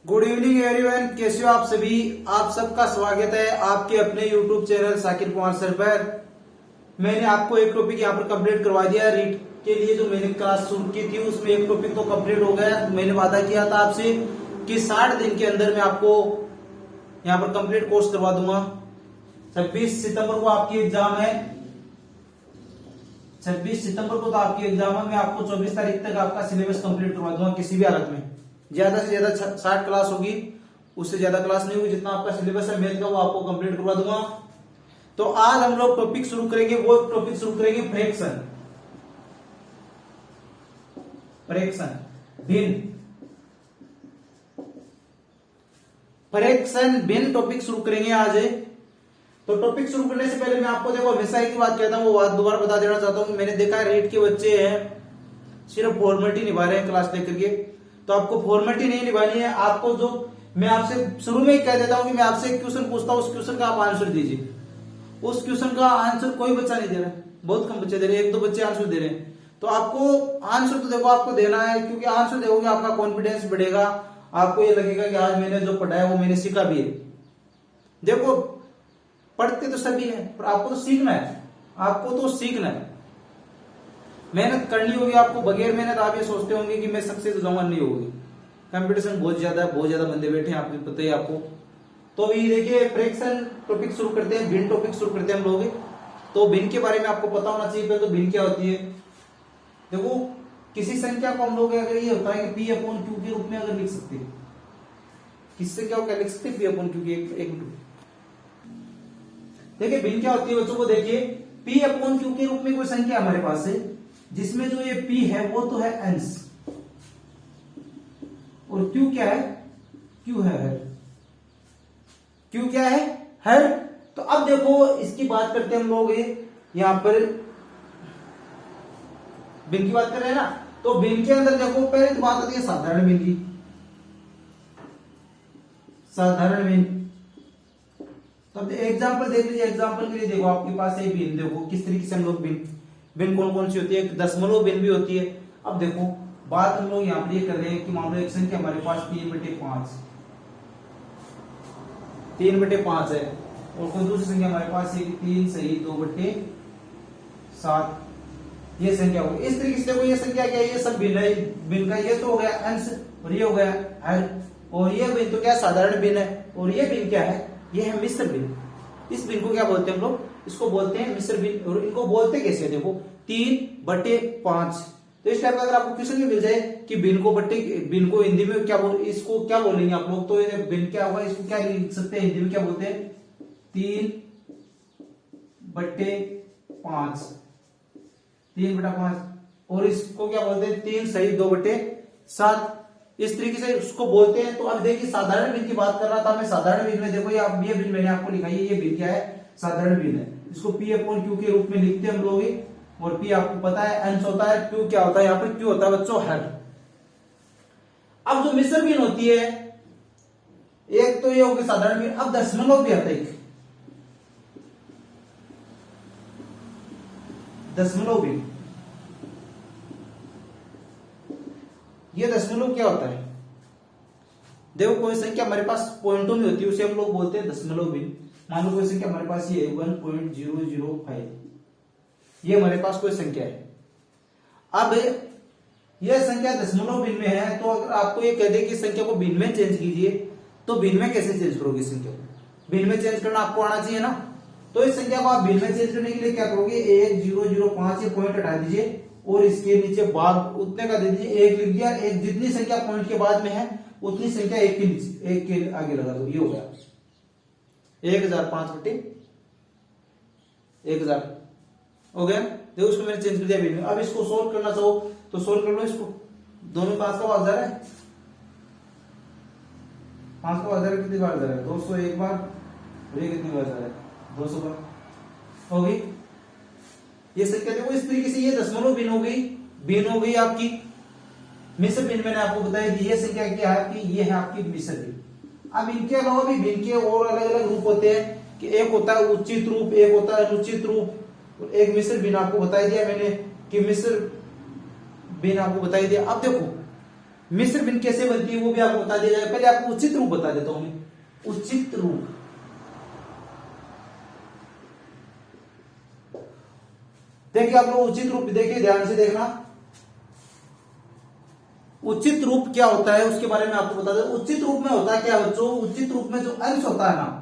Good evening everyone, कैसे हो आप सभी। आप सबका स्वागत है आपके अपने YouTube channel Sakir Kumar sir पर। मैंने आपको एक टॉपिक यहाँ पर कंप्लीट करवा दिया। रीड के लिए जो मैंने क्लास शुरू की थी उसमें एक टॉपिक तो कंप्लीट हो गया। मैंने वादा किया था आपसे कि 60 दिन के अंदर मैं आपको यहाँ पर कंप्लीट कोर्स करवा दूंगा। 26 सितंबर को आपकी एग्जाम है। 26 सितंबर को तो आपकी एग्जाम है। मैं आपको 24 तारीख तक आपका सिलेबस कंप्लीट करवा दूंगा किसी भी हालत में। ज्यादा से ज्यादा 60 क्लास होगी, उससे ज्यादा क्लास नहीं होगी। जितना आपका सिलेबस है मैथ का वो आपको कंप्लीट करवा दूंगा। तो आज हम लोग टॉपिक शुरू करेंगे, वो टॉपिक शुरू करेंगे फ्रैक्शन। फ्रैक्शन भिन्न, फ्रैक्शन भिन्न टॉपिक शुरू करेंगे आज। तो टॉपिक शुरू करने से पहले मैं आपको देखो हमेशा एक ही बात कहता हूँ, वो बात दोबारा बता देना चाहता हूँ। मैंने देखा है रेट के बच्चे हैं सिर्फ फॉर्मेलिटी निभा रहे हैं क्लास लेकर के। तो आपको फॉर्मेलिटी नहीं निभानी है। आपको जो मैं आपसे शुरू में ही कह देता हूं कि मैं आपसे एक क्वेश्चन पूछता हूं, उस क्वेश्चन का आप आंसर दीजिए। उस क्वेश्चन का आंसर कोई बच्चा नहीं दे रहा है, बहुत कम बच्चे दे रहे हैं, 1-2 बच्चे आंसर दे रहे हैं। तो आपको आंसर तो देखो आपको देना है, क्योंकि आंसर देखोगे आपका कॉन्फिडेंस बढ़ेगा। आपको ये लगेगा कि आज मैंने जो पढ़ा है वो मैंने सीखा भी है। देखो पढ़ते तो सभी है, पर आपको तो सीखना है। आपको तो सीखना है, मेहनत करनी होगी आपको। बगैर मेहनत आप ये सोचते होंगे कि मैं सक्सेस हो जाऊंगा, नहीं होगी। कंपटीशन बहुत ज्यादा बंदे बैठे हैं, आपको पता है आपको। तो अभी देखिए फ्रैक्शन टॉपिक शुरू करते हैं, भिन्न टॉपिक शुरू करते हैं हम लोग। तो भिन्न के बारे में आपको पता होना चाहिए पहले तो भिन्न क्या होती है। देखो किसी संख्या को हम लोग अगर ये होता है कि पी अपॉन क्यू के रूप में अगर लिख सकते हैं, किससे क्या लिख सकते हैं, पी अपॉन क्यू के। एक मिनट देखिए भिन्न क्या होती है बच्चों को। देखिए पी अपॉन क्यू के रूप में कोई संख्या हमारे पास है जिसमें जो ये p है वो तो है अंश, और q क्या है, q है हर। q क्या है, हर। तो अब देखो इसकी बात करते हैं हम लोग, यहां पर भिन्न की बात कर रहे हैं ना। तो भिन्न के अंदर देखो पहले तो बात आती है साधारण भिन्न की। साधारण भिन्न, तो एग्जाम्पल देख लीजिए। एग्जाम्पल के लिए देखो आपके पास एक भिन्न, देखो किस तरीके से हम लोग भिन्न कौन कौन सी होती है। दशमलव भिन्न भी होती है। अब देखो बात हम लोग यहाँ पर ये कर रहे हैं कि मान लो एक संख्या हमारे पास 3/5 है, और कोई दूसरी संख्या हमारे पास है 3 सही 2/7 ये संख्या होगी। इस तरीके से देखो ये संख्या क्या है, ये सब भिन्न है। भिन्न का ये तो हो गया अंश, और ये हो गया हर, और ये भिन्न तो क्या साधारण भिन्न है, और ये भिन्न क्या है, ये है मिश्र भिन्न। इस भिन्न को क्या बोलते हैं हम लोग, इसको बोलते हैं मिश्र भिन्न। और इनको बोलते कैसे, देखो 3/5। तो इस टाइप का अगर आपको क्वेश्चन भी मिल जाए कि भिन्न को हिंदी में क्या बोल, इसको क्या बोलेंगे आप लोग, तो ये भिन्न क्या होगा, इसको क्या लिख सकते हैं हिंदी में, क्या बोलते हैं 3/5। 3/5, और इसको क्या बोलते हैं 3 सही 2/7। इस तरीके से उसको बोलते हैं। तो अब देखिए साधारण भिन्न की बात कर रहा था मैं। साधारण भिन्न में देखो ये भिन्न मैंने आपको लिखा है, ये भिन्न क्या है, साधारण भिन्न है। इसको पी अपॉन क्यू के रूप में लिखते हैं हम लोग। और पी आपको पता है अंश होता है, क्यू क्या होता है, यहाँ पर क्यू होता है बच्चों हर। अब जो मिश्र भिन्न होती है, एक तो ये हो गया साधारण भिन्न। अब दशमलव भी आता है, दशमलव भिन्न। ये दशमलव क्या होता है, देखो कोई संख्या हमारे पास पॉइंटों में होती है, उसे हम लोग बोलते हैं दशमलव भिन्न। मान लो कोई संख्या हमारे पास ये 1.005, ये हमारे पास कोई संख्या है। अब यह संख्या दशमलव भिन्न में है। तो अगर आपको ये कह दे कि संख्या को भिन्न में चेंज कीजिए, तो भिन्न में कैसे चेंज करोगे संख्या को, भिन्न में चेंज करना आपको आना चाहिए ना। तो इस संख्या को आप भिन्न में चेंज करने के लिए क्या करोगे, 1005 ये पॉइंट हटा दीजिए, और इसके नीचे भाग उतने का दे दीजिए, 1 लिख दिया। एक जितनी संख्या पॉइंट के बाद में है उतनी संख्या एक के आगे लगा दो, ये हो गया 1005/1000 हो गया। देखो इसको मैंने चेंज कर दिया भिन्न में। अब इसको सोल्व करना चाहो तो सोल्व कर लो इसको। दोनों पास का 1000 है, 5 का 1000 कितनी बार 1000 है, 201 बार, और ये कितनी बार 1000 है, 200 बार हो गई ये संख्या। देखो इस तरीके से ये दशमलव भिन्न हो गई, भिन्न हो गई आपकी मिश्र भिन्न। मैंने आपको बताया कि ये संख्या क्या है आपकी, ये है आपकी मिश्र भिन्न। अब इनके अलावा भी भिन्न के और अलग अलग रूप होते हैं, कि एक होता है उचित रूप, एक होता है अनुचित रूप, और एक मिश्र भिन्न आपको बता दिया मैंने कि मिश्र भिन्न आपको बता दिया। अब देखो मिश्र भिन्न कैसे बनती है वो भी आपको बता दिया जाएगा। पहले आपको उचित रूप बता देता हूं मैं। उचित रूप, देखिए आप लोग उचित रूप देखिए, ध्यान से देखना। उचित रूप क्या होता है उसके बारे में आपको बता दें। उचित रूप में होता है क्या बच्चों, उचित रूप में जो अंश होता है ना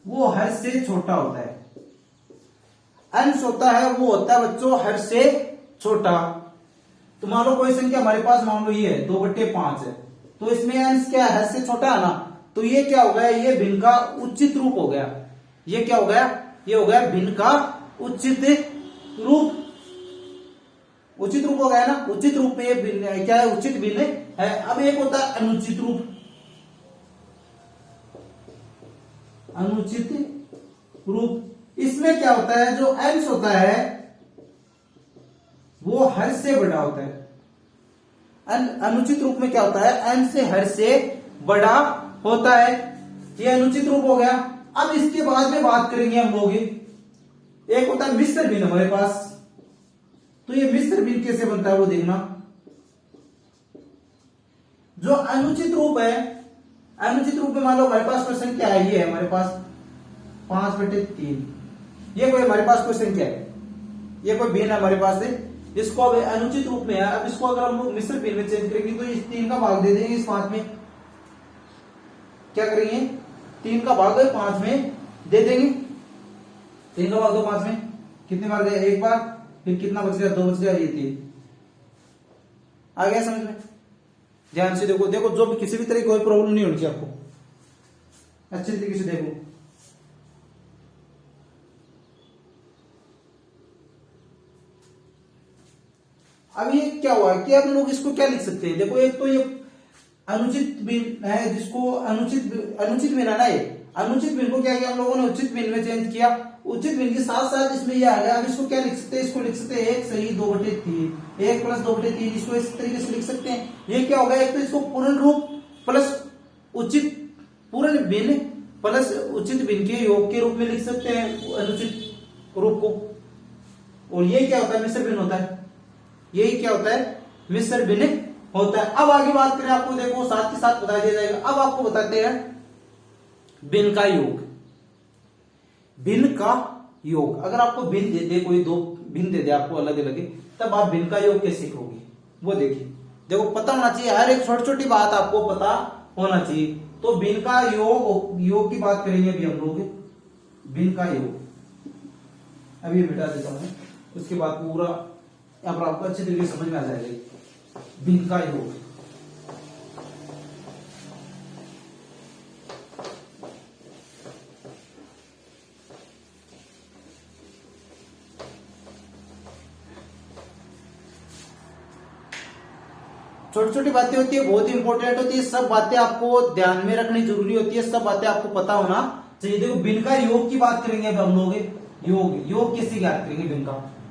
वो हर से छोटा होता है। अंश होता है वो होता है बच्चों हर से छोटा। तो मान लो कोई संख्या हमारे पास, मान लो ये है 2/5 है, तो इसमें अंश क्या है, हर से छोटा है ना, तो ये क्या हो गया, ये भिन्न का उचित रूप हो गया। ये क्या हो गया, ये हो गया भिन्न का उचित रूप। उचित रूप हो गया ना, उचित रूप में ये भिन्न क्या है, उचित भिन्न है। अब एक होता है अनुचित रूप। अनुचित रूप, इसमें क्या होता है, जो अंश होता है वो हर से बड़ा होता है। अनुचित रूप में क्या होता है, अंश से हर से बड़ा होता है। ये अनुचित रूप हो गया। अब इसके बाद में बात करेंगे हम लोग, एक होता है मिश्र भिन्न हमारे पास। तो ये मिश्र भिन्न कैसे बनता है वो देखना। जो अनुचित रूप है, अनुचित रूप में मान लो हमारे पास कोई संख्या है, ये है हमारे पास 5/3, ये कोई हमारे पास कोई संख्या है, ये कोई भिन्न हमारे पास है, इसको अब अनुचित रूप में है। अब इसको अगर हम लोग मिश्र भिन्न में चेंज करेंगे तो इस 3 का भाग दे देंगे इस 5 में, क्या करेंगे 3 का भाग 5 में दे देंगे। 3 का भाग 2 5 में, कितने बार गए, एक बार, फिर कितना बच गया, 2 बच गया, ये 3 आ गया समझ में। ध्यान से देखो, देखो जो भी किसी भी तरह की कोई प्रॉब्लम नहीं होनी चाहिए आपको, अच्छे तरीके से देखो। अब ये क्या हुआ कि अब लोग इसको क्या लिख सकते हैं, देखो एक तो ये अनुचित भिन्न है, जिसको अनुचित भिन्न है ना, ये अनुचित भिन्न को क्या किया हम लोगों ने, उचित भिन्न में चेंज किया। उचित भिन्न के साथ साथ इसमें ये आ गया। अब इसको क्या लिख सकते हैं, इसको लिख सकते हैं 1 सही 2/3, 1 + 2/3, इसको इस तरीके से लिख सकते हैं। ये क्या होगा, एक तो इसको पूर्ण रूप प्लस उचित, पूर्ण भिन्न प्लस उचित भिन्न के योग के रूप में लिख सकते हैं अनुचित रूप को। और ये क्या होता है, मिश्र भिन्न होता है। यही क्या होता है, मिश्र भिन्न होता है। अब आगे बात करें, आपको देखो साथ के साथ बता दिया जाएगा। अब आपको बताते हैं भिन्न का योग। भिन्न का योग, अगर आपको भिन्न दे दे, कोई 2 भिन्न दे दे आपको अलग अलग, तब आप भिन्न का योग कैसे करोगे वो देखिए। देखो पता होना चाहिए, हर एक छोटी छोटी बात आपको पता होना चाहिए। तो भिन्न का योग की बात करेंगे अभी हम लोग, भिन्न का योग अभी मिटा देता हूं, उसके बाद पूरा यहाँ पर आपको अच्छे तरीके से समझ में आ जाएगा भिन्न का योग। छोटी छोटी बातें होती है, बहुत इंपॉर्टेंट होती है, सब बातें आपको ध्यान में रखनी जरूरी होती है, सब बातें आपको पता होना चाहिए। देखो भिन्न का योग की बात करेंगे अब हम लोग, योग कैसे ज्ञात करेंगे,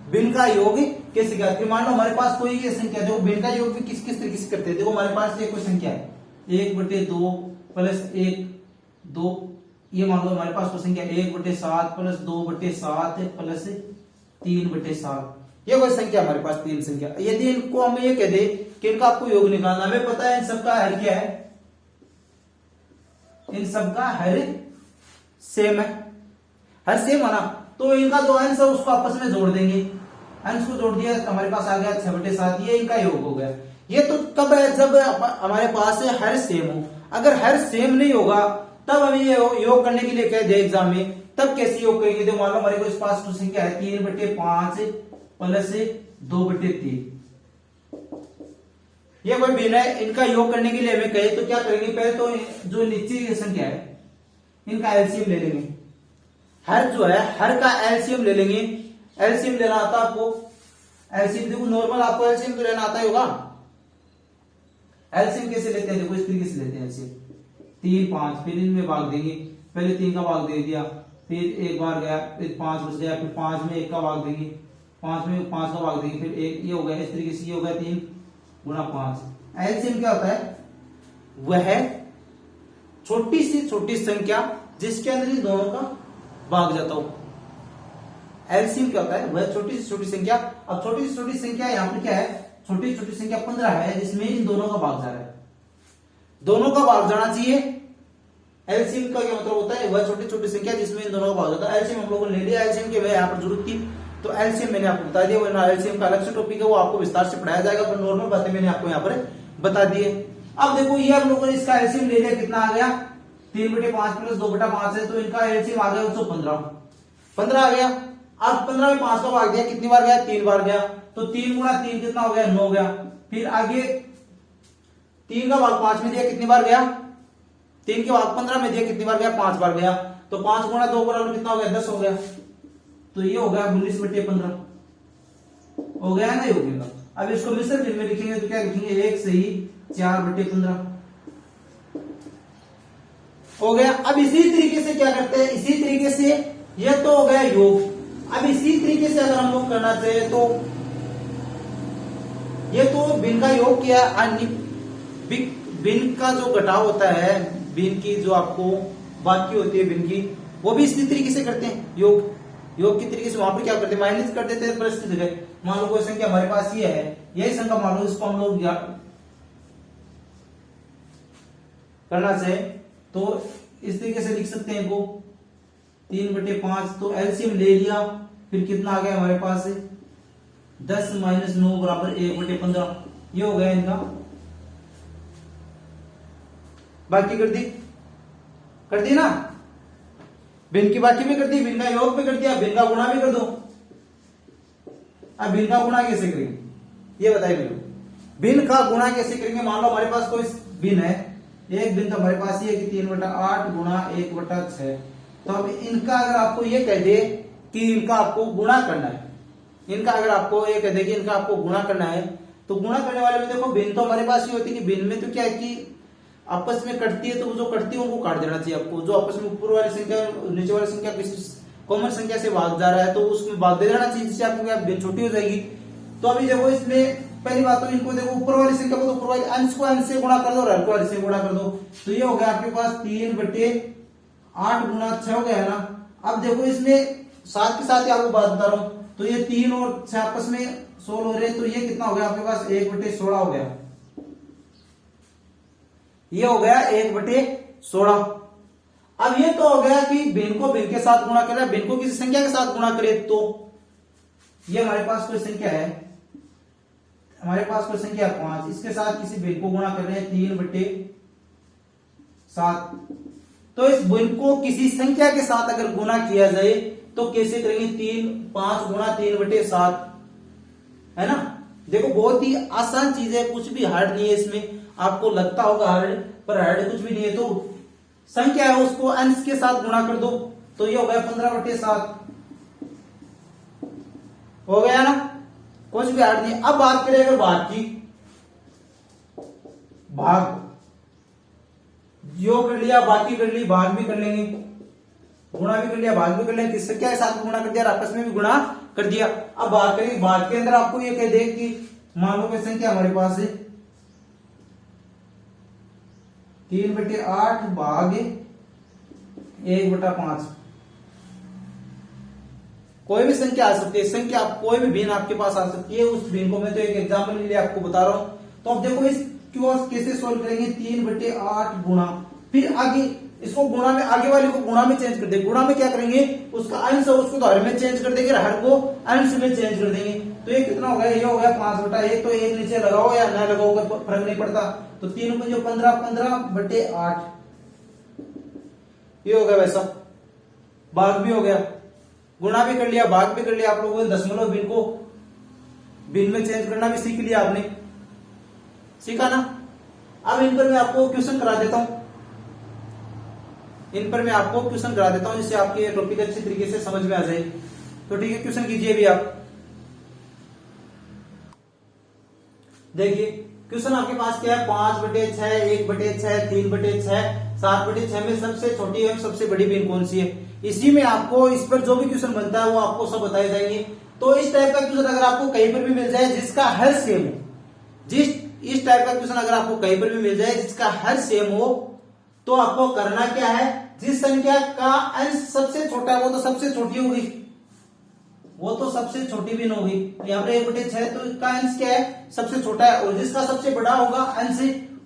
भिन्न का योग कैसे ज्ञात करेंगे। मान लो हमारे पास कोई ये संख्या, देखो भिन्न का योग भी किस किस तरीके से करते हैं। देखो हमारे पास ये कोई संख्या है 1/2 + 1 2, ये मान लो हमारे पास कोई संख्या 1/7 + 2/7 + 3/7, ये कोई संख्या हमारे पास 3 संख्या। यदि इनको हम ये कह दे कि इनका आपको योग निकालना, हमें पता है इन सबका हर क्या है, इन सबका हर सेम है, हर सेम है ना, तो इनका जो अंश है उसको आपस में जोड़ देंगे। अंश को जोड़ दिया तो हमारे पास आ गया 6/7, ये इनका योग हो गया। ये तो कब है, जब हमारे पास हर सेम हो। अगर हर सेम नहीं होगा तब हमें ये योग करने के लिए कह दे एग्जाम में, तब कैसे योग करेंगे। तो मान लो हमारे को इस पास तो संख्या है 3/5 + 2/3, ये कोई भिन्न है, इनका योग करने के लिए हमें कहे तो क्या करेंगे, पहले तो जो नीचे संख्या है इनका एलसीएम ले लेंगे। हर जो है हर का एलसीएम ले लेंगे। एलसीएम लेना आता आपको, एलसीएम देखो नॉर्मल आपको एलसीएम तो लेना आता ही होगा। एलसीएम कैसे लेते हैं, देखो इस तरीके से लेते हैं एलसीएम 3 5, फिर इनमें भाग देंगे, पहले 3 का भाग दे दिया, फिर एक बार गया, फिर 5 बच गया, फिर 5 में 1 का भाग देंगे, 5 में 5 का भाग देंगे, फिर 1, ये हो गया। इस तरीके से ये हो गया 3 × 5। एलसीएम क्या होता है, वह छोटी सी छोटी संख्या जिसके अंदर इन दोनों का भाग जाता हो, एलसीएम क्या होता है, वह छोटी से छोटी संख्या। अब छोटी से छोटी संख्या यहाँ पर क्या है, छोटी से छोटी संख्या 15 है, जिसमें इन दोनों का भाग जा रहा है, दोनों का भाग जाना चाहिए। एलसीएम का क्या मतलब होता है, वह छोटी छोटी संख्या जिसमें इन दोनों का भाग जाता है। एलसीएम हम लोगों ने ले लिया, एलसीएम की यहाँ पर जरूरत थी तो एलसीएम मैंने आपको बता दिया, वरना एलसीएम का अलग से टॉपिक है, वो आपको विस्तार से पढ़ाया जाएगा, पर नॉर्मल बातें मैंने आपको यहाँ पर बता दी है। अब देखो ये हम लोगों ने इसका एलसीएम ले लिया, कितना आ गया 3/5 प्लस 2/5 है, तो इनका एलसीएम आ गया 115 आ गया। अब 15 में 5 का भाग दिया, कितनी बार गया, 3 बार गया, तो 3 गुणा 3 कितना हो गया, 9 गया। फिर आगे 3 का भाग 5 में दिया, कितनी बार गया, 3 के भाग 15 में दिया, कितनी बार गया, 5 बार गया, तो 5 गुणा 2 बराबर कितना हो गया, 10 हो गया। तो ये हो गया 19/15 हो गया ना, ये हो गया। अब इसको मिश्र भिन्न में लिखेंगे तो क्या लिखेंगे, 1 से ही 4/15 हो गया। अब इसी तरीके से क्या करते हैं, इसी तरीके से ये तो हो गया योग। अब इसी तरीके से अगर हम लोग करना चाहे तो ये तो भिन्न का योग किया, भिन्न का जो घटाव होता है, भिन्न की जो आपको बाकी होती है भिन्न की, वो भी इसी तरीके से करते हैं योग। योग की तरीके से वहां पर क्या करते हैं, माइनस कर देते हैं प्लस की जगह। मान लो कोई संख्या हमारे पास ये है, यही संख्या मान लो, इसको हम लोग करना चाहे तो इस तरीके से लिख सकते हैं इनको 3/5, तो एलसीएम ले लिया, फिर कितना आ गया हमारे पास 10 - 9 बराबर 1/15, ये हो गया इनका। बाकी कर दी ना, भिन्न की बाकी भी कर दी, भिन्न का योग भी कर दिया, भिन्न का गुणा भी कर दो। अब भिन्न का गुणा कैसे करेंगे ये बताइए मेरे को, भिन्न का गुणा कैसे करेंगे। मान लो हमारे पास कोई भिन्न है, एक भिन्न तो हमारे पास ये कि 3/8 गुणा 1/6, तो अब इनका अगर आपको ये कह दे कि इनका आपको गुणा करना है, इनका अगर आपको ये कह दे कि इनका आपको गुणा करना है, तो गुणा करने वाले में देखो भिन्न तो हमारे पास ये होती है कि भिन्न में तो क्या है कि आपस में कटती है, तो जो कटती है उनको काट देना चाहिए आपको। जो आपस में ऊपर वाली संख्या नीचे वाली संख्या कॉमन संख्या से भाग जा रहा है, तो उसमें भाग दे देना चाहिए, जिससे आपकी भिन्न छोटी हो जाएगी। तो अभी देखो इसमें पहली बात तो इनको देखो, ऊपर वाली संख्या को तो ऊपर वाली अंश को अंश से गुणा कर दो और हर को हर से गुणा कर दो, तो ये हो गया आपके पास 3/8 गुणा 6 हो गया है ना। अब देखो इसमें साथ के साथ ही आपको बात बता रहा हूं, तो ये 3 और 6 आपस में 16 हो रहे हैं, तो ये कितना हो गया आपके पास 1/16 हो गया, ये हो गया 1/16। अब ये तो हो गया कि भिन्न को भिन्न के साथ गुणा करें, भिन्न को किसी संख्या के साथ गुणा करें, तो ये हमारे पास कोई संख्या है, हमारे पास कोई संख्या 5, इसके साथ किसी भिन्न को गुणा कर रहे हैं 3/7, तो इस भिन्न को किसी संख्या के साथ अगर गुणा किया जाए तो कैसे करेंगे, 5 गुणा 3/7 है ना। देखो बहुत ही आसान चीज है, कुछ भी हार्ड नहीं है इसमें, आपको लगता होगा हार्ड, पर हार्ड कुछ भी नहीं है। तो संख्या है उसको अंश के साथ गुणा कर दो, तो ये हो गया 15/7 हो गया ना, कुछ भी हार्ड नहीं। अब बात करें अगर भाग की, भाग जो कर लिया बाकी कर ली, भाग भी कर लेंगे, गुणा भी कर लिया भाग भी कर लिया, किस संख्या के साथ गुणा कर दिया और आपस में भी गुणा कर दिया। अब बात करें भाग के अंदर, आपको ये कह दे कि मान लो कि संख्या हमारे पास है 3/8 भाग 1/5, कोई भी संख्या आ सकती है, संख्या कोई भी भिन्न आपके पास आ सकती है। उस भिन्न को मैं तो एक एग्जाम्पल के लिए आपको बता रहा हूं। तो अब देखो इसको कैसे सोल्व करेंगे, 3/8 गुणा, फिर आगे इसको गुणा में, आगे वाले को गुणा में चेंज कर देंगे। गुणा में क्या करेंगे, उसका अंश है उसको तो हर में चेंज कर देंगे, हर को अंश में चेंज कर देंगे। तो ये कितना हो गया, ये हो गया 5/1, तो एक नीचे लगाओ या ना लगाओ फर्क नहीं पड़ता, तो 3 को जो 15/8 ये हो गया। वैसा भाग भी हो गया, गुणा भी कर लिया, भाग भी कर लिया। आप लोगों ने दशमलव भिन्न को भिन्न में चेंज करना भी सीख लिया, आपने सीखा ना। अब इन पर मैं आपको क्वेश्चन करा देता हूं, इन पर मैं आपको क्वेश्चन करा देता हूं, जिससे आपके ये टॉपिक अच्छी तरीके से समझ में आ जाए। तो ठीक है, क्वेश्चन कीजिए भी आप। देखिए क्वेश्चन आपके पास क्या है, 5/6, 1/6, 3/6, 7/6 में सबसे छोटी एवं सबसे बड़ी भिन्न कौन सी है। इसी में आपको इस पर जो भी क्वेश्चन बनता है वो आपको सब बताए जाएंगे। तो इस टाइप का क्वेश्चन अगर आपको कहीं पर भी मिल जाए जिसका हर सेम हो, इस टाइप का क्वेश्चन अगर आपको कहीं पर भी मिल जाए जिसका हर सेम हो, तो आपको करना क्या है, जिस संख्या का अंश सबसे छोटा है वो तो सबसे छोटी होगी, वो तो सबसे छोटी भिन्न होगी। तो यहाँ पर 1/6 तो इसका अंश क्या है, सबसे छोटा है, और जिसका सबसे बड़ा होगा अंश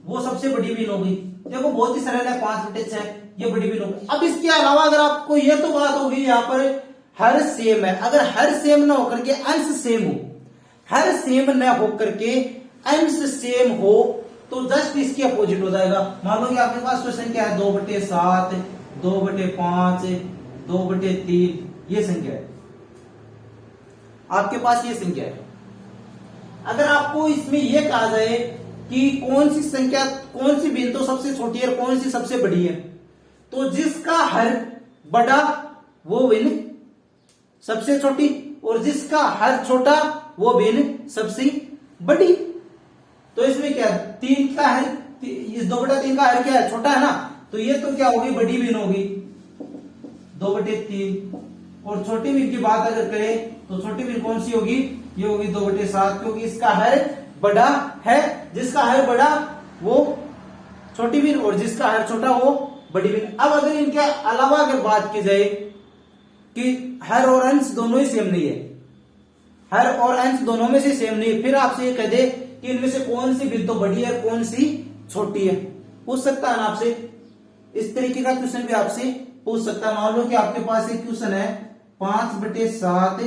वो सबसे बड़ी भिन्न होगी। देखो बहुत ही सरल है, 5/6 ये बड़ी भिन्न होगी। अब इसके अलावा अगर आपको ये तो बात होगी यहाँ पर हर सेम है, अगर हर सेम ना होकर के अंश सेम हो, हर सेम न होकर के अंश सेम हो तो जस्ट इसकी अपोजिट हो जाएगा। मान लो कि आपके पास क्वेश्चन क्या है, 2/7, 2/5, 2/3 ये संख्या है, आपके पास ये संख्या है। अगर आपको इसमें यह कहा जाए कि कौन सी संख्या, कौन सी भिन्न तो सबसे छोटी है और कौन सी सबसे बड़ी है, तो जिसका हर बड़ा वो भिन्न सबसे छोटी, और जिसका हर छोटा वो भिन्न सबसे बड़ी। तो इसमें क्या, 3 का हर, इस 2/3 का हर क्या है, छोटा है ना, तो ये तो क्या होगी, बड़ी भिन्न होगी 2/3। और छोटी भिन्न की बात अगर करें तो छोटी भिन्न कौन सी होगी, ये होगी 2/7, क्योंकि इसका हर बड़ा है, जिसका हर बड़ा वो छोटी भिन्न और जिसका हर छोटा वो बड़ी भिन्न। अब अगर इनके अलावा अगर बात की जाए कि हर और अंश दोनों ही सेम नहीं है, हर और अंश दोनों में से सेम नहीं है, फिर आपसे ये कह दे कि इनमें से कौन सी भिन्न तो बड़ी है कौन सी छोटी है, पूछ सकता है ना आपसे। इस तरीके का क्वेश्चन भी आपसे पूछ सकता है। मान लो कि आपके पास एक क्वेश्चन है 5/7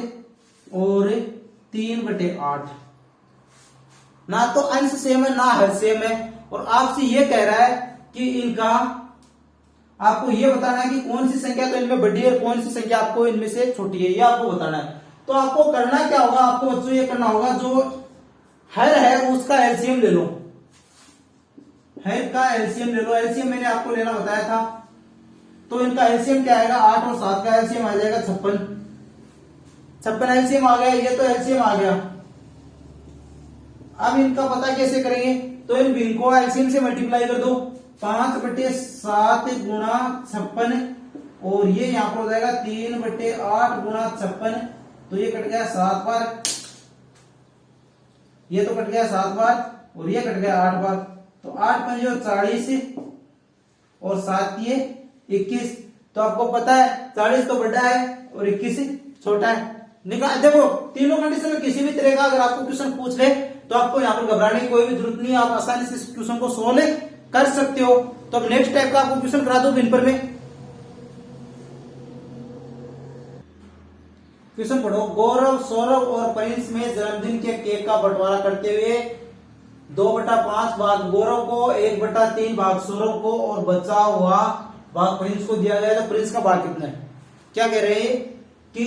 और 3/8, ना तो अंश सेम है ना हर सेम है, और आपसे ये कह रहा है कि इनका आपको ये बताना है कि कौन सी संख्या तो इनमें बड़ी है और कौन सी संख्या आपको इनमें से छोटी है, ये आपको बताना है। तो आपको करना क्या होगा, आपको बच्चों ये करना होगा, जो हर है उसका एलसीएम ले लो, हर का एलसीएम ले लो। एलसीएम मैंने आपको लेना बताया था, तो इनका एलसीएम क्या आएगा, 8 और 7 का एलसीएम आ जाएगा 56 एलसीएम आ गया, ये तो एलसीएम आ गया। अब इनका पता कैसे करेंगे, तो इन भिन्न को एलसीएम से मल्टीप्लाई कर दो, 5/7 गुणा 56, और ये यहां पर हो जाएगा 3/8 गुणा 56, तो ये कट गया 7 बार, ये तो कट गया 7 बार, और ये कट गया 8 बार, तो 8 पंजे 40 और 7 ये 21। तो आपको पता है 40 तो बड़ा है और 21 छोटा है। निकाल, देखो तीनों कंडीशन में किसी भी तरह का अगर आपको क्वेश्चन पूछ ले तो आपको यहाँ पर घबराने की कोई भी जरूरत नहीं है, आप आसानी से इस क्वेश्चन को सोल्व कर सकते हो। तो अब नेक्स्ट टाइप का आपको क्वेश्चन करा दो भिन्न पर में। क्वेश्चन पढ़ो, गौरव, सौरभ और प्रिंस में जन्मदिन के केक का बंटवारा करते हुए 2/5 भाग गौरव को, 1/3 भाग सौरभ को और बचा हुआ भाग प्रिंस को दिया गया। तो प्रिंस का भाग कितना है, क्या कह रहे हैं कि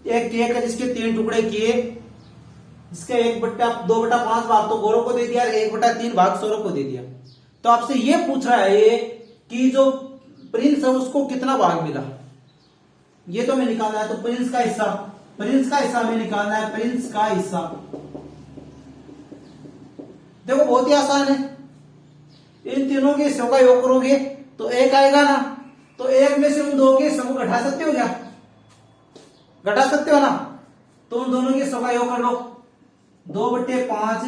एक केक है जिसके 3 टुकड़े किए, जिसके 2/5 भाग तो गौरव को दे दिया, 1/3 भाग सौरभ को दे दिया। तो आपसे ये पूछ रहा है ये कि जो प्रिंस है उसको कितना भाग मिला, ये तो हमें निकालना है। तो प्रिंस का हिस्सा हमें निकालना है, प्रिंस का हिस्सा। देखो बहुत ही आसान है, इन तीनों के हिस्सों का योग करोगे तो 1 आएगा ना, तो 1 में से उन 2 के हिस्सों को घटा सकते हो क्या, घटा सकते हो ना, तो उन दोनों के हिस्सों का योग कर लो। 2/5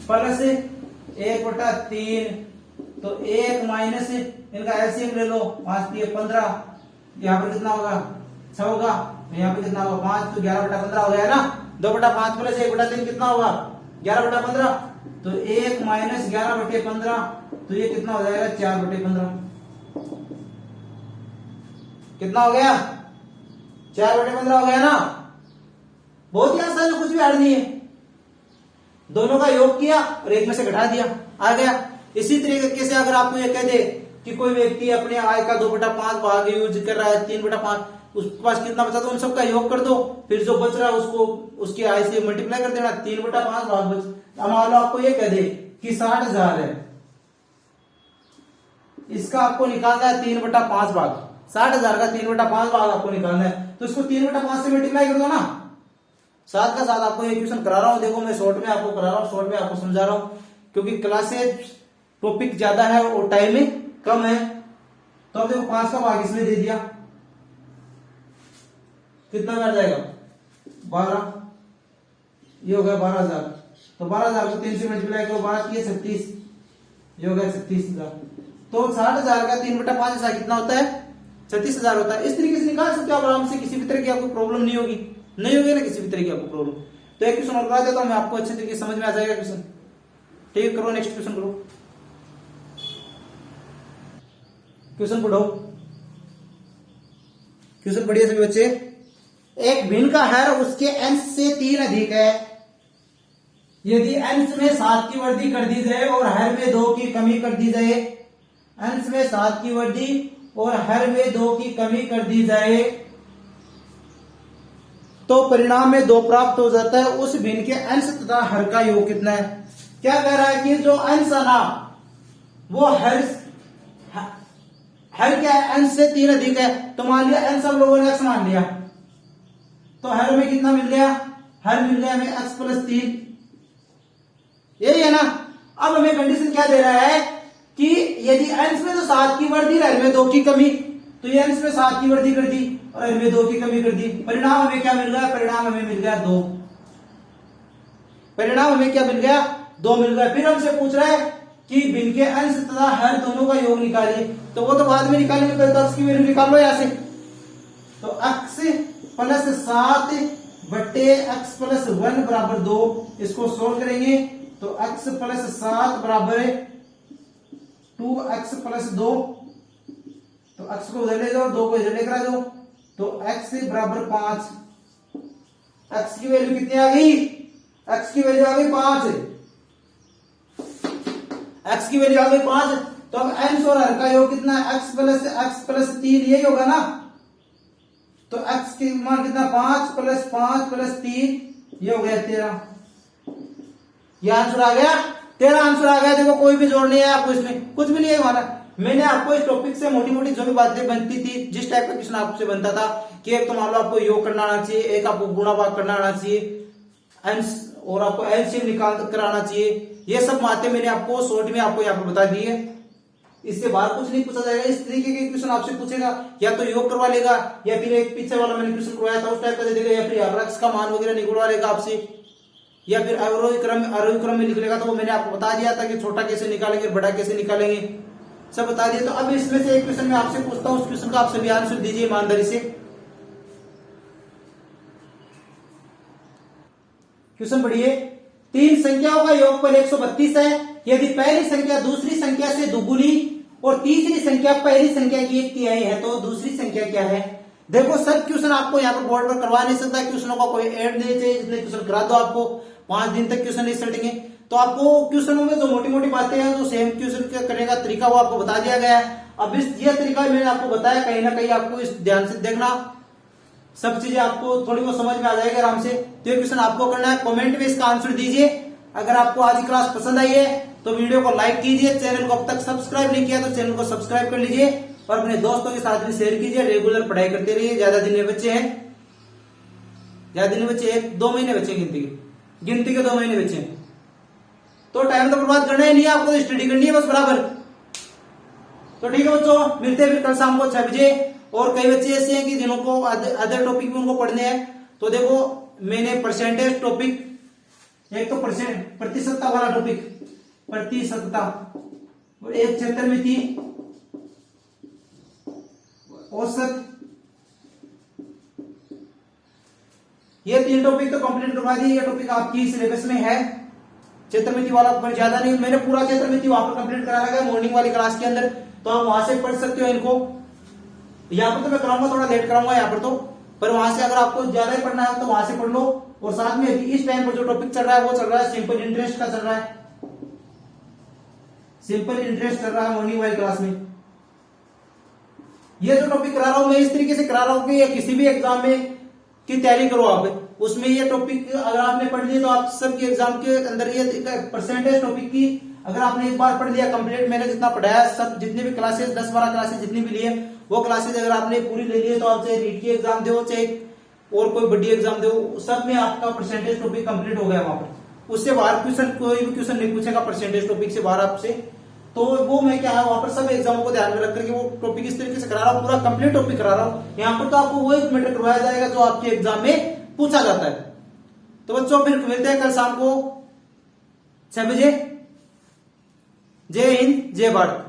प्लस 1/3, तो 1 माइनस इनका एलसीएम ले लो, 5 × 15, यहाँ पर कितना होगा 6 होगा, यहाँ पे कितना होगा 5, तो 11/15 हो गया ना। 2/5 प्लस 1/3 कितना होगा 11/15, तो 1 माइनस 11/15, तो ये कितना हो जाएगा 4/15, कितना हो गया 4/15 हो गया ना। बहुत ही आसान है, कुछ भी हार्ड नहीं है, दोनों का योग किया और एक में से घटा दिया, आ गया। इसी तरीके से अगर आपको ये कह दे कि कोई व्यक्ति अपने आय का 2/5 भाग यूज कर रहा है, 3/5, उसके पास कितना बचा, तो उन सबका योग कर दो, फिर जो बच रहा है उसको उसकी आय से मल्टीप्लाई कर देना, 3/5 भाग बच। अब मान लो आपको ये कह दे कि 60,000 है, इसका आपको निकालना है 3/5 भाग, 60,000 का 3/5 भाग आपको निकालना है, तो इसको 3/5 से मल्टीप्लाई कर दो ना। साथ का साथ आपको ये क्वेश्चन करा रहा हूं, देखो मैं शॉर्ट में आपको करा रहा हूं, शॉर्ट में आपको समझा रहा हूं, क्योंकि क्लासेज टॉपिक ज्यादा है और टाइम में कम है। तो अब देखो 5 का भाग इसमें दे दिया, कितना बैठ जाएगा 12, ये हो गया 12,000, तो 12,000 को 3 से मल्टीप्लाई करो, 12 की 36, ये हो गया 36,000। तो 60,000 का 3/5 हिस्सा कितना होता है? 36,000 होता है। इस तरीके से निकाल सकते हो आप आराम से, किसी भी तरह की आपको प्रॉब्लम नहीं होगी ना किसी भी तरह की आपको प्रॉब्लम। तो एक क्वेश्चन और करा देता हूं मैं आपको, अच्छे तरीके से समझ में आ जाएगा क्वेश्चन। ठीक, करो नेक्स्ट क्वेश्चन करो। क्वेश्चन पढ़ो, क्वेश्चन पढ़िए सभी बच्चे। एक भिन्न का हर उसके अंश से 3 अधिक है, यदि अंश में 7 की वृद्धि कर दी जाए और हर में 2 की कमी कर दी जाए, अंश में 7 की वृद्धि और हर में 2 की कमी कर दी जाए तो परिणाम में 2 प्राप्त हो जाता है। उस भिन्न के अंश तथा हर का योग कितना है? क्या कह रहा है कि जो अंश है ना वो हर क्या है? अंश से 3 अधिक है। तो मान लिया अंश हम लोगों ने x मान लिया, तो हर में कितना मिल गया? हर मिल गया हमें x + 3, यही है ना। अब हमें कंडीशन क्या दे रहा है कि यदि अंश में तो 7 की वृद्धि हर में 2 की कमी, तो ये अंश में 7 की वृद्धि कर दी और हर में 2 की कमी कर दी। परिणाम हमें क्या मिल गया? परिणाम हमें मिल गया 2। परिणाम हमें क्या मिल गया? 2 मिल गया। फिर हमसे पूछ रहा है कि भिन्न के अंश तथा हर दोनों का योग निकालिए, तो वो तो बाद में निकालेंगे, पहले तो x की वैल्यू निकाल लो यहां से। तो x + 7 बट्टे x + 1 बराबर 2, इसको सोल्व करेंगे तो x + 7 बराबर 2x + 2, तो x को उधर ले जाओ, 2 को इधर लेकर आ जाओ, तो x बराबर 5। x की वैल्यू कितनी आ गई? x की वैल्यू आ गई 5, x की वैल्यू आ गई 5। तो अब अंश और हर का योग कितना है? x + 3, यही होगा ना। तो x की मान कितना? 5 + 5 + 3, ये हो गया 13। ये आंसर आ गया 13, आंसर आ गया। देखो कोई भी जोड़ नहीं है आपको, इसमें कुछ भी नहीं है हमारा। मैंने आपको इस टॉपिक से मोटी मोटी जो भी बातें बनती थी, जिस टाइप का क्वेश्चन आपसे बनता था कि एक तो मान लो आपको योग करना आना चाहिए, एक आपको गुणा भाग करना आना चाहिए, अंश और आपको एलसीएम निकाल कर आना चाहिए, ये सब बातें मैंने आपको शॉर्ट में आपको यहाँ पर बता दी है। इससे बाहर कुछ नहीं पूछा जाएगा। इस तरीके के क्वेश्चन आपसे पूछेगा, या तो योग करवा लेगा, या फिर एक पीछे वाला मैंने क्वेश्चन करवाया था उस टाइप का दे देगा, या फिर x का मान वगैरह निकलवा लेगा आपसे, या फिर आरोही क्रम में निकलेगा। तो वो मैंने आपको बता दिया था कि छोटा कैसे निकालेंगे, बड़ा कैसे निकालेंगे, सब बता दिया। तो अब इसमें से एक क्वेश्चन मैं आपसे पूछता हूं, उस क्वेश्चन का आप सभी आंसर दीजिए ईमानदारी से। क्वेश्चन पढ़िए। 3 संख्याओं का योगफल 132 है, यदि पहली संख्या दूसरी संख्या से दुगुनी और तीसरी संख्या पहली संख्या की 1 तिहाई है तो दूसरी संख्या क्या है? देखो सब क्वेश्चन आपको यहाँ पर बोर्ड पर करवा नहीं सकता, क्वेश्चनों का कोई ऐड नहीं चाहिए, जितने क्वेश्चन करा दो आपको 5 दिन तक क्वेश्चन नहीं सटेंगे। तो आपको क्वेश्चनों में जो मोटी मोटी बातें हैं, जो सेम क्वेश्चन करने का तरीका वो आपको बता दिया गया है। अब इस ये तरीका मैंने आपको बताया, कहीं ना कहीं आपको इस ध्यान से देखना, सब चीजें आपको थोड़ी बहुत समझ में आ जाएगी आराम से। तो ये क्वेश्चन आपको करना है, कमेंट में इसका आंसर दीजिए। अगर आपको आज की क्लास पसंद आई है तो वीडियो को लाइक कीजिए, चैनल को अब तक सब्सक्राइब नहीं किया तो चैनल को सब्सक्राइब कर लीजिए और अपने दोस्तों के साथ भी शेयर कीजिए। रेगुलर पढ़ाई करते रहिए। ज्यादा दिन में बच्चे हैं, ज्यादा दिन बच्चे 1-2 महीने बच्चे गिनती के 2 महीने बच्चे हैं, तो टाइम तो बर्बाद करना ही नहीं है, आपको तो स्टडी करनी है बस बराबर। तो ठीक है बच्चों, मिलते हैं फिर कल शाम को 6 बजे। और कई बच्चे ऐसे हैं कि जिनको अदर टॉपिक भी उनको पढ़ने हैं, तो देखो मैंने परसेंटेज टॉपिक, एक तो प्रतिशतता वाला टॉपिक, प्रतिशतता, और एक क्षेत्र में थी औसत, ये 3 टॉपिक तो कंप्लीट करवा दी। ये टॉपिक आपकी सिलेबस में है। क्षेत्रमिति वाला पर ज्यादा नहीं, मैंने पूरा क्षेत्रमिति वहां पर कंप्लीट करा रखा है मॉर्निंग वाली क्लास के अंदर, तो आप वहां से पढ़ सकते हो इनको। यहाँ पर तो मैं कराऊंगा, थोड़ा लेट कराऊंगा यहाँ पर तो, पर वहां से अगर आपको ज्यादा ही पढ़ना है तो वहां से पढ़ लो। और साथ में इस टाइम पर जो टॉपिक चल रहा है वो चल रहा है सिंपल इंटरेस्ट का, चल रहा है सिंपल इंटरेस्ट चल रहा है मॉर्निंग वाली क्लास में। ये जो टॉपिक करा रहा हूं मैं इस तरीके से करा रहा हूं कि ये किसी भी एग्जाम में की तैयारी करो आप, उसमें ये टॉपिक अगर आपने पढ़ लिया तो आप सबके एग्जाम के अंदर ये परसेंटेज टॉपिक की अगर आपने एक बार पढ़ लिया कंप्लीट, मैंने जितना पढ़ाया सब जितनी भी क्लासेस 10-12 क्लासेस जितनी भी लिए वो क्लासेस अगर आपने पूरी ले ली तो आप चाहे रीट की एग्जाम दो चाहे और कोई बड़ी एग्जाम दो, सब में आपका परसेंटेज टॉपिक कंप्लीट हो गया वहां पर। उससे बाहर क्वेश्चन कोई भी क्वेश्चन नहीं पूछेगा परसेंटेज टॉपिक से बाहर आपसे। तो वो मैं क्या है वहां पर सब एग्जामों को ध्यान में रख करके वो टॉपिक इस तरीके से करा रहा हूँ, पूरा कंप्लीट टॉपिक करा रहा हूँ। यहाँ पर तो आपको वही मैटर करवाया जाएगा जो आपके एग्जाम में पूछा जाता है। तो बच्चों फिर मिलते हैं कल शाम को 6 बजे। जय हिंद, जय भारत।